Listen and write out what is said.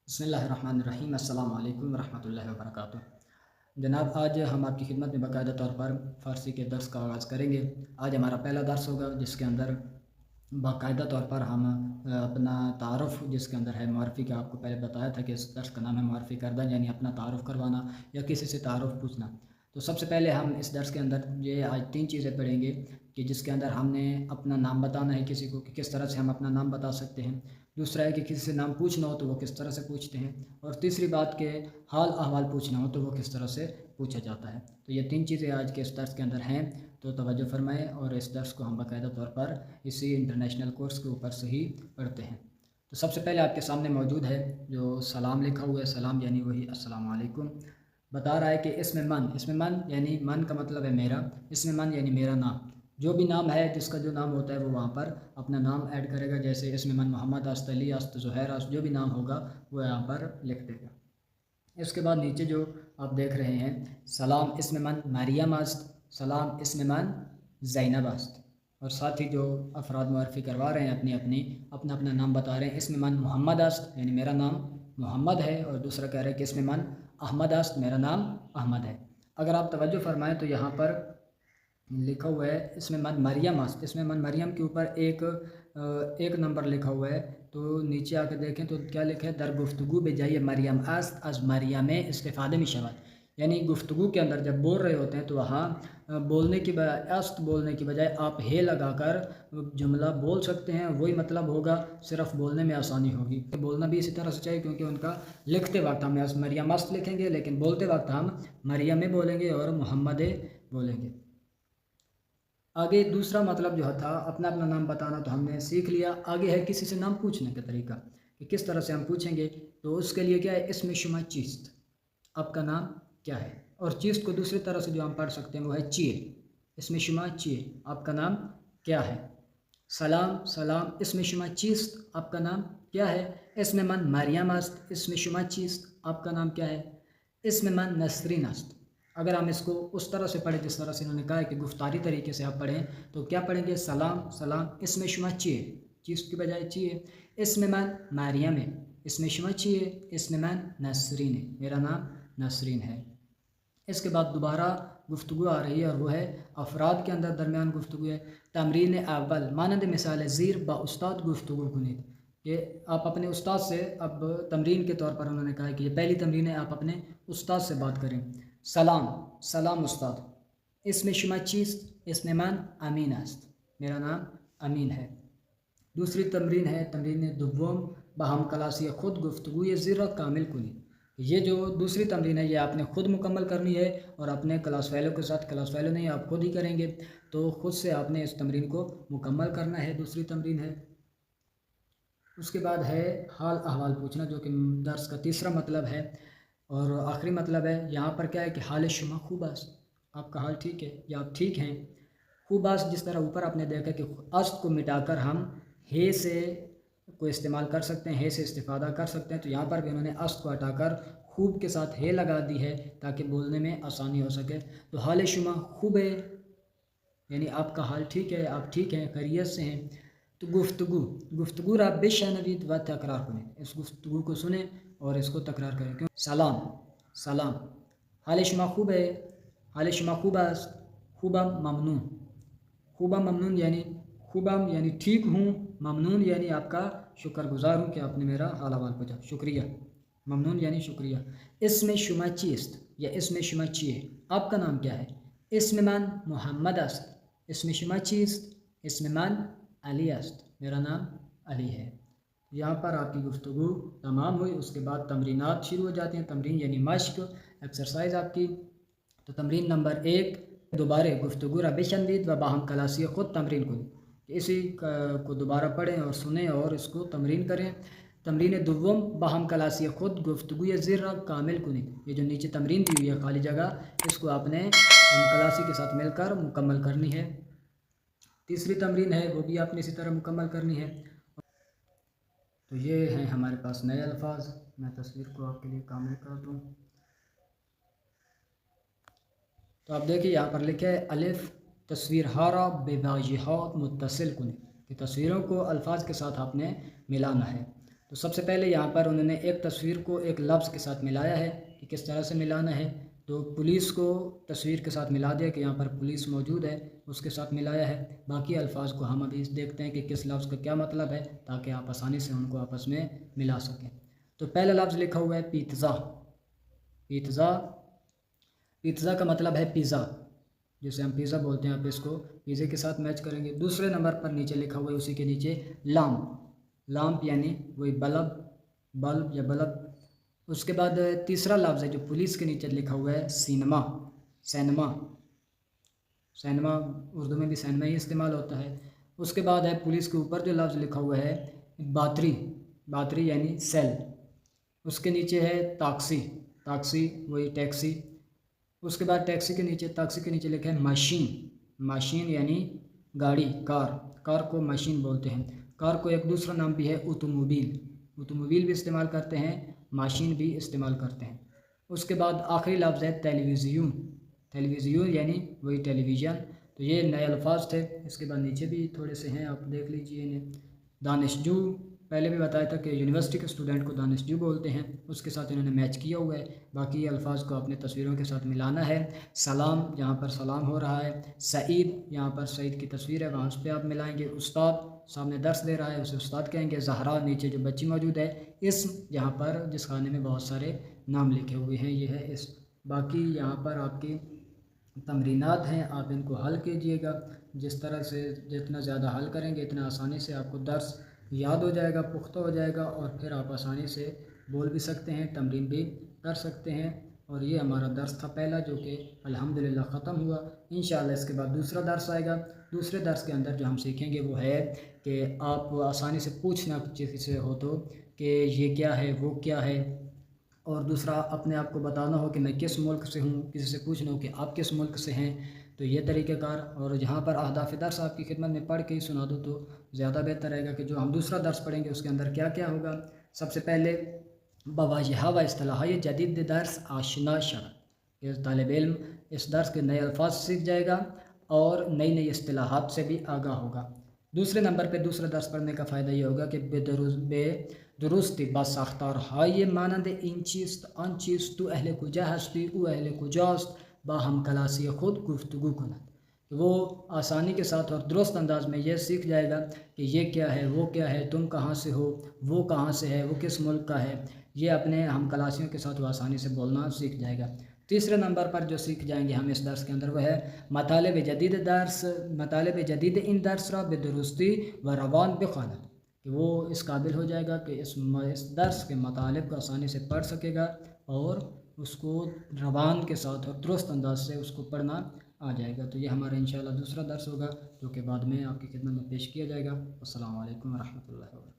बिस्मिल्लाहिर्रहमानिर्रहीम अस्सलाम वालेकुम रहमतुल्लाहि व बरकातुहू। जनाब, आज हम आपकी खिदमत में बाकायदा तौर पर फ़ारसी के दर्स का आगाज़ करेंगे। आज हमारा पहला दर्स होगा जिसके अंदर बाकायदा तौर पर हम अपना तारुफ़ जिसके अंदर है मारफ़ी का। आपको पहले बताया था कि इस दर्स का नाम है मारफ़ी करदा, यानी अपना तारुफ़ करवाना या किसी से तारुफ़ पूछना। तो सबसे पहले हम इस दर्स के अंदर ये आज 3 चीज़ें पढ़ेंगे कि जिसके अंदर हमने अपना नाम बताना है किसी को कि किस तरह से हम अपना नाम बता सकते हैं। दूसरा है कि किसी से नाम पूछना हो तो वो किस तरह से पूछते हैं। और तीसरी बात के हाल अहवाल पूछना हो तो वो किस तरह से पूछा जाता है। तो ये 3 चीज़ें आज के इस दर्स के अंदर हैं, तो तवज्जो फरमाएँ और इस दर्स को हम बाकायदा तौर पर इसी इंटरनेशनल कोर्स के ऊपर से ही पढ़ते हैं। तो सबसे पहले आपके सामने मौजूद है जो सलाम लिखा हुआ है। सलाम यानी वही अस्सलाम वालेकुम। बता रहा है कि इसमें मन यानी मन का मतलब है मेरा, इसमें मन यानी मेरा नाम। जो भी नाम है जिसका जो नाम होता है वो वहाँ पर अपना नाम ऐड करेगा। जैसे इसमें मन मोहम्मद अस्त, अली अस्त, ज़ुहैर अस्त, जो भी नाम होगा वो यहाँ पर लिख देगा। इसके बाद नीचे जो आप देख रहे हैं सलाम इसमें मन मरियम अस्त, सलाम इसमें मन ज़ैनब अस्त। और साथ ही जो अफराद मुआरफ़ी करवा रहे हैं अपना अपना नाम बता रहे हैं। इसमें मन मोहम्मद अस्त यानी मेरा नाम मोहम्मद है, और दूसरा कह रहे हैं कि इसमें मन अहमद अस्त, मेरा नाम अहमद है। अगर आप तवज्जो फरमाएँ तो यहाँ पर लिखा हुआ है इसमें मन मरियम अस्त। इसमें मन मरियम के ऊपर एक नंबर लिखा हुआ है। तो नीचे आकर देखें तो क्या लिखा है, दर गुफ्तगू बेजाइए मरियम अस्त अज मरियम इस्तिफ़ादे में शवत, यानी गुफ्तगू के अंदर जब बोल रहे होते हैं तो वहाँ बोलने की बजाय अस्त बोलने की बजाय आप हे लगाकर जुमला बोल सकते हैं। वही मतलब होगा, सिर्फ बोलने में आसानी होगी। बोलना भी इसी तरह से चाहिए क्योंकि उनका लिखते वक्त हम मरियम अस्त लिखेंगे लेकिन बोलते वक्त हम मरियम बोलेंगे और मोहम्मद बोलेंगे। आगे दूसरा मतलब जो था अपना अपना नाम बताना तो हमने सीख लिया। आगे है किसी से नाम पूछने का तरीका कि किस तरह से हम पूछेंगे। तो उसके लिए क्या है, इसमें शुमा चीस्त, आपका नाम क्या है। और चीस्त को दूसरी तरह से जो हम पढ़ सकते हैं वो है चिए। इसमें शुमा चिए, आपका नाम क्या है। सलाम सलाम इसमें शुमा चीस्त, आपका नाम क्या है। इसमें मन मरियम अस्त, इसमें शुमा चीस्त, आपका नाम क्या है। इसमें मन नसरीन अस्त। अगर हम इसको उस तरह से पढ़ें जिस तरह से इन्होंने कहा है कि गुफ्तारी तरीके से आप पढ़ें तो क्या पढ़ेंगे, सलाम सलाम इसमें शुमा चिए, चीज़ की बजाय चिए। इसमें मन मरियम है, इसमें शुमा चिए। इसमें मन नसरीन है, मेरा नाम नसरीन है। इसके बाद दोबारा गुफ्तगू आ रही है और वो है अफराद के अंदर दरमियान गुफ्तगू है। तमरीन अव्वल मानंद मिसाल ज़ीर बा उस्ताद गुफ्तगू कुनीत, कि आप अपने उस्ताद से, अब तमरीन के तौर पर उन्होंने कहा है कि ये पहली तमरीन है, आप अपने उस्ताद से बात करें। सलाम सलाम उस्ताद, इसमें शुमा चीज़, इसमें मान अमीन अस्त, मेरा नाम अमीन है। दूसरी तमरीन है तमरीन दुव्वम बहम कलासी खुद गुफ्तगू ये ज़ीर कामिल कुनी। ये जो दूसरी तमरीन है ये आपने ख़ुद मुकम्मल करनी है और अपने क्लास फेलो के साथ, क्लास फेलो नहीं आप खुद ही करेंगे, तो ख़ुद से आपने इस तमरीन को मुकम्मल करना है। दूसरी तमरीन है। उसके बाद है हाल अहवाल पूछना, जो कि दर्स का तीसरा मतलब है और आखिरी मतलब है। यहाँ पर क्या है कि हाल शुमा खूबास, आपका हाल ठीक है या आप ठीक हैं। खूबास जिस तरह ऊपर आपने देखा कि अस्त को मिटाकर हम हे से को इस्तेमाल कर सकते हैं, हे से इस्तिफ़ादा कर सकते हैं। तो यहाँ पर भी उन्होंने अस्त को हटाकर खूब के साथ हे लगा दी है ताकि बोलने में आसानी हो सके। तो हाल शुमा खूब है यानी आपका हाल ठीक है, आप ठीक हैं, खैरियत से हैं। तो गुफ्तगू रबिश नवीद व तकरार करें, इस गुफ्तगू को सुने और इसको तकरार करें। क्यों, सलाम सलाम हाल शुमा खूब है, हाल शुमा खूबास, खूबा ममनून, खूबा ममनून यानी खूबम यानी ठीक हूँ, ममनून यानी आपका शुक्रगुजार हूँ कि आपने मेरा हाल अहवाल पूछा, शुक्रिया। ममनून यानी शुक्रिया। इसमें शुमा चीस्त या इसमें शुमा चिए, आपका नाम क्या है। इसमें मान मोहम्मद अस्त, इसमें शुमा चीस्त, इसमें मान अली अस्त, मेरा नाम अली है। यहाँ पर आपकी गुफ्तगू तमाम हुई। उसके बाद तमरीनात शुरू हो जाती हैं। तमरीन यानी मश्क, एक्सरसाइज आपकी। तो तमरीन नंबर 1, दोबारा गुफ्तगू रबिशनवीद व बाहम कलासी ख़ुद तमरीन को, इसी को दोबारा पढ़ें और सुने और इसको तमरीन करें। तमरीन दुव्वम बाहम कलासी ख़ुद गुफ्तगू ज़िर्र कामिल कुनी, ये जो नीचे तमरीन दी हुई है खाली जगह, इसको आपने कलासी के साथ मिलकर मुकम्मल करनी है। तीसरी तमरीन है वो भी आपने इसी तरह मुकम्मल करनी है। तो ये हैं हमारे पास नए अल्फाज। मैं तस्वीर को आपके लिए कामिल कर दूँ तो आप देखिए यहाँ पर लिखे है अलिफ तस्वीर हारा बेबाजिहात मुत्तसिल कुन, कि तस्वीरों को अल्फाज के साथ आपने मिलाना है। तो सबसे पहले यहाँ पर उन्होंने एक तस्वीर को एक लफ्ज़ के साथ मिलाया है कि किस तरह से मिलाना है। तो पुलिस को तस्वीर के साथ मिला दिया कि यहाँ पर पुलिस मौजूद है, उसके साथ मिलाया है। बाकी अल्फाज को हम अभी देखते हैं कि किस लफ्ज़ का क्या मतलब है, ताकि आप आसानी से उनको आपस में मिला सकें। तो पहला लफ्ज़ लिखा हुआ है पिज़्ज़ा। पिज़्ज़ा, पिज़्ज़ा का मतलब है पिज़्ज़ा, जिसे हम पिज़्ज़ा बोलते हैं। आप इसको पिज़्ज़े के साथ मैच करेंगे। दूसरे नंबर पर नीचे लिखा हुआ है, उसी के नीचे लैम्प। लैम्प यानी वही बल्ब, बल्ब या बल्ब। उसके बाद तीसरा लफ्ज़ है जो पुलिस के नीचे लिखा हुआ है, सिनेमा। सिनेमा, सिनेमा उर्दू में भी सिनेमा ही इस्तेमाल होता है। उसके बाद है पुलिस के ऊपर जो लफ्ज़ लिखा हुआ है, बातरी। बातरी यानी सेल। उसके नीचे है ताक्सी। ताक्सी वही टैक्सी। उसके बाद टैक्सी के नीचे, टैक्सी के नीचे लिखा है मशीन। मशीन यानी गाड़ी, कार। कार को मशीन बोलते हैं। कार को एक दूसरा नाम भी है ऑटोमोबाइल। ऑटोमोबाइल भी इस्तेमाल करते हैं, मशीन भी इस्तेमाल करते हैं। उसके बाद आखिरी लफ्ज़ है टेलीविज़न। टेलीविज़न यानी वही टेलीविज़न। तो ये नए अल्फाज थे। इसके बाद नीचे भी थोड़े से हैं, आप देख लीजिए इन्हें। दानिशजू, पहले भी बताया था कि यूनिवर्सिटी के स्टूडेंट को दानिशजू बोलते हैं, उसके साथ इन्होंने मैच किया हुआ है। बाकी अल्फाज को अपने तस्वीरों के साथ मिलाना है। सलाम, यहाँ पर सलाम हो रहा है। सईद, यहाँ पर सईद की तस्वीर है, वहाँ पे आप मिलाएंगे। उस्ताद, सामने दर्स दे रहा है, उसे उस्ताद कहेंगे। ज़हरा, नीचे जो बच्ची मौजूद है। इस्म, यहाँ पर जिस खाने में बहुत सारे नाम लिखे हुए हैं, ये है इस्म। बाकी यहाँ पर आपकी तमरीनात हैं, आप इनको हल कीजिएगा। जिस तरह से जितना ज़्यादा हल करेंगे इतना आसानी से आपको दर्स याद हो जाएगा, पुख्ता हो जाएगा, और फिर आप आसानी से बोल भी सकते हैं, तमरीन भी कर सकते हैं। और ये हमारा दर्स था पहला, जो कि अल्हम्दुलिल्लाह ख़त्म हुआ। इंशाअल्लाह इसके बाद दूसरा दर्स आएगा। दूसरे दर्स के अंदर जो हम सीखेंगे वो है कि आप आसानी से पूछना किसी से हो तो कि ये क्या है, वो क्या है। और दूसरा, अपने आप को बताना हो कि मैं किस मुल्क से हूँ, किसी से पूछना हो कि आप किस मुल्क से हैं। तो ये तरीक़ेकार। और जहाँ पर अहदाफ़ दर्स आपकी खिदमत में पढ़ के ही सुना दूँ तो ज़्यादा बेहतर रहेगा कि जो हम दूसरा दर्स पढ़ेंगे उसके अंदर क्या क्या होगा। सबसे पहले बवाजह व इस्तिलाह, ये जदीद दर्स आशना शर। ये तालिब इल्म इस दर्स के नए अल्फाज सीख जाएगा और नई नई इस्तिलाहात से भी आगाह होगा। दूसरे नंबर पे दूसरा दर्स पढ़ने का फ़ायदा ये होगा कि बेदुरुस्ती बासाख्तार हाय मानंद इन चीज़ अन चीज़ तो अहले कुजा हस्ती उ अहले कुजास्त बा हम कलासी खुद गुफ्तगू कनत। वो आसानी के साथ और दुरुस्त अंदाज में ये सीख जाएगा कि ये क्या है, वो क्या है, तुम कहाँ से हो, वो कहाँ से है, वो किस मुल्क का है। ये अपने हम कलासियों के साथ वो आसानी से बोलना सीख जाएगा। तीसरे नंबर पर जो सीख जाएंगे हम इस दर्स के अंदर वो है मतालिब जदीद दर्स। मतालिब जदीद इन दर्स रा बेदुरुस्ती व रवान बेखानत, कि वो इस काबिल हो जाएगा कि इस दर्स के मतालिब को आसानी से पढ़ सकेगा और उसको रवान के साथ और दुरुस्त अंदाज से उसको पढ़ना आ जाएगा। तो ये हमारा इंशाअल्लाह दूसरा दर्स होगा, जो कि बाद में आपकी खिदमत में पेश किया जाएगा। अस्सलामु अलैकुम व रहमतुल्लाहि व बरकातुहू।